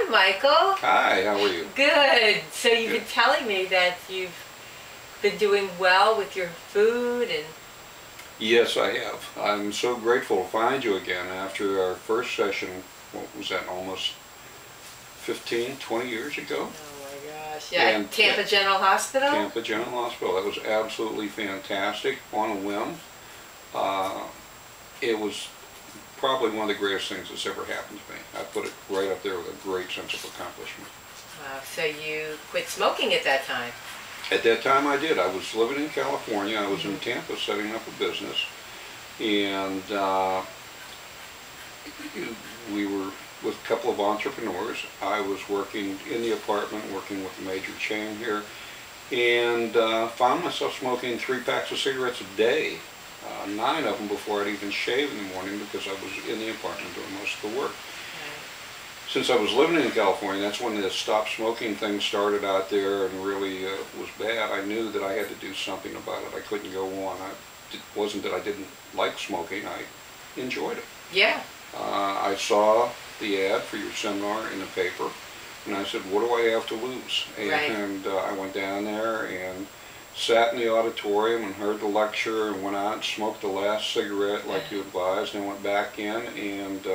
Hi, Michael. Hi, how are you? Good. So you've been telling me that you've been doing well with your food and... Yes, I have. I'm so grateful to find you again after our first session. What was that, almost 15, 20 years ago? Oh my gosh. Yeah, And Tampa General Hospital? Tampa General Hospital. That was absolutely fantastic, on a whim. It was probably one of the greatest things that's ever happened to me. I put it right up there with a great sense of accomplishment. Wow, so you quit smoking at that time? At that time I did. I was living in California. I was in Tampa setting up a business. And we were with a couple of entrepreneurs. I was working in the apartment, working with a major chain here, and found myself smoking 3 packs of cigarettes a day. 9 of them before I'd even shave in the morning because I was in the apartment doing most of the work. Since I was living in California, that's when the stop smoking thing started out there and really was bad. I knew that I had to do something about it. I couldn't go on. It wasn't that I didn't like smoking. I enjoyed it. Yeah. I saw the ad for your seminar in the paper, and I said, what do I have to lose? And I went down there and sat in the auditorium and heard the lecture and went out and smoked the last cigarette like you advised, and went back in, and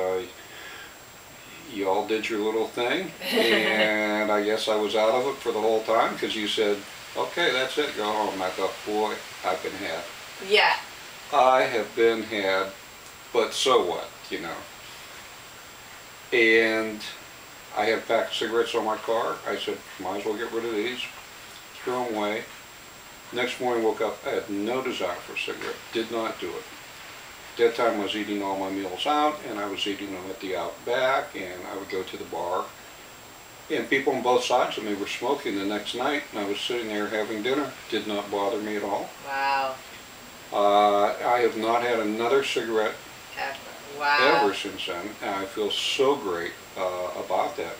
you all did your little thing, and I guess I was out of it for the whole time because you said, okay, that's it, go home. And I thought, boy, I've been had. Yeah. I have been had, but so what, you know. And I had a pack of cigarettes on my car. I said, might as well get rid of these, threw them away. Next morning, woke up, I had no desire for a cigarette, did not do it. At that time I was eating all my meals out, and I was eating them at the Outback, and I would go to the bar. And people on both sides of me were smoking the next night, and I was sitting there having dinner. Did not bother me at all. Wow. I have not had another cigarette ever since then, and I feel so great about that.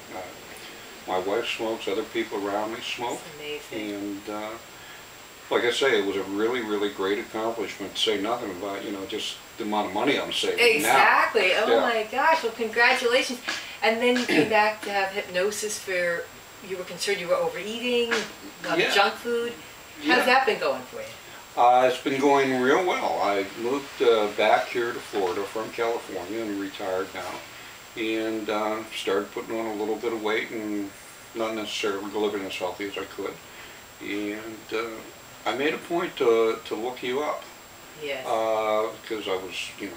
My wife smokes, other people around me smoke. That's amazing. And like I say, it was a really, really great accomplishment, to say nothing about, you know, just the amount of money I'm saving Exactly. now. Oh my gosh. Well, congratulations. And then you came back to have hypnosis for, you were concerned you were overeating, junk food. How's that been going for you? It's been going real well. I moved back here to Florida from California and retired now. And started putting on a little bit of weight and not necessarily living as healthy as I could. And I made a point to look you up. Yes. Because I was, you know,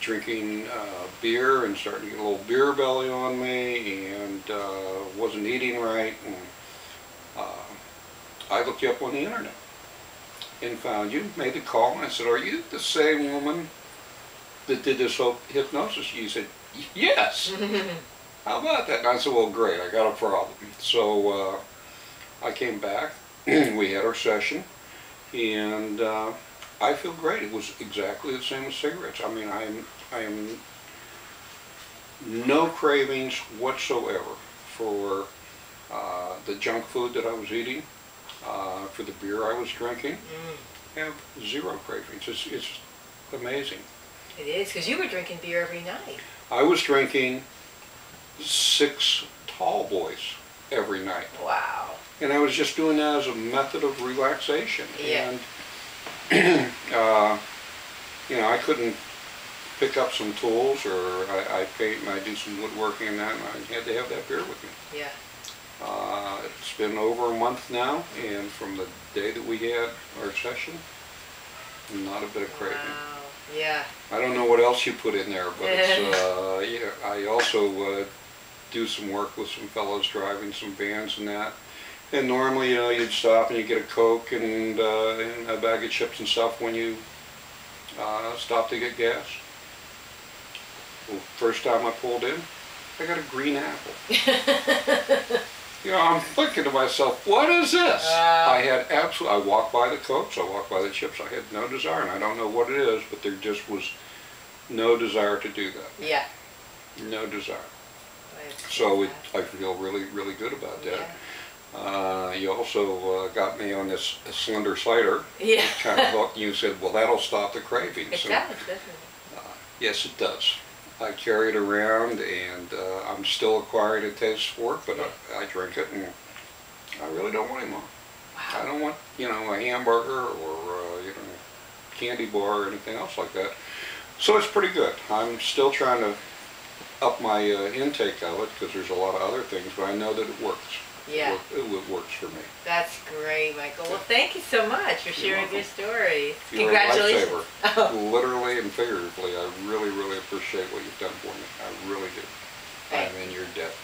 drinking beer and starting to get a little beer belly on me, and wasn't eating right. And I looked you up on the internet and found you, made the call, and I said, are you the same woman that did this whole hypnosis? You said, yes. How about that? And I said, well, great, I got a problem. So I came back, we had our session, and I feel great. It was exactly the same as cigarettes. I mean, I am no cravings whatsoever for the junk food that I was eating, for the beer I was drinking. I have zero cravings. It's amazing. It is, because you were drinking beer every night. I was drinking 6 tall boys every night. Wow. And I was just doing that as a method of relaxation. Yeah. And, you know, I couldn't pick up some tools, or I paint and I do some woodworking and that, and I had to have that beer with me. Yeah. It's been over a month now, and from the day that we had our session, not a bit of craving. Wow. Yeah. I don't know what else you put in there, but it's, yeah, I also do some work with some fellows driving some vans and that. And normally, you know, you'd stop and you'd get a Coke and a bag of chips and stuff when you stop to get gas. Well, first time I pulled in, I got a green apple. You know, I'm thinking to myself, what is this? I had I walked by the Cokes, I walked by the chips, I had no desire, and I don't know what it is, but there just was no desire to do that. Yeah. No desire. So I feel really, really good about that. Yeah. You also got me on this slender cider. Yeah. Kind of hooked. You said, well, that'll stop the cravings. It does, doesn't it? Yes, it does. I carry it around, and I'm still acquiring a taste for it, but I drink it, and I really don't want any more. Wow. I don't want, you know, a hamburger or, you know, candy bar or anything else like that. So it's pretty good. I'm still trying to up my intake of it, because there's a lot of other things, but I know that it works. Yeah. It works for me. That's great, Michael. Well, thank you so much for sharing your story. You're Congratulations. a lifesaver. Oh. Literally and figuratively, I really, really appreciate what you've done for me. I really do. I'm in your debt.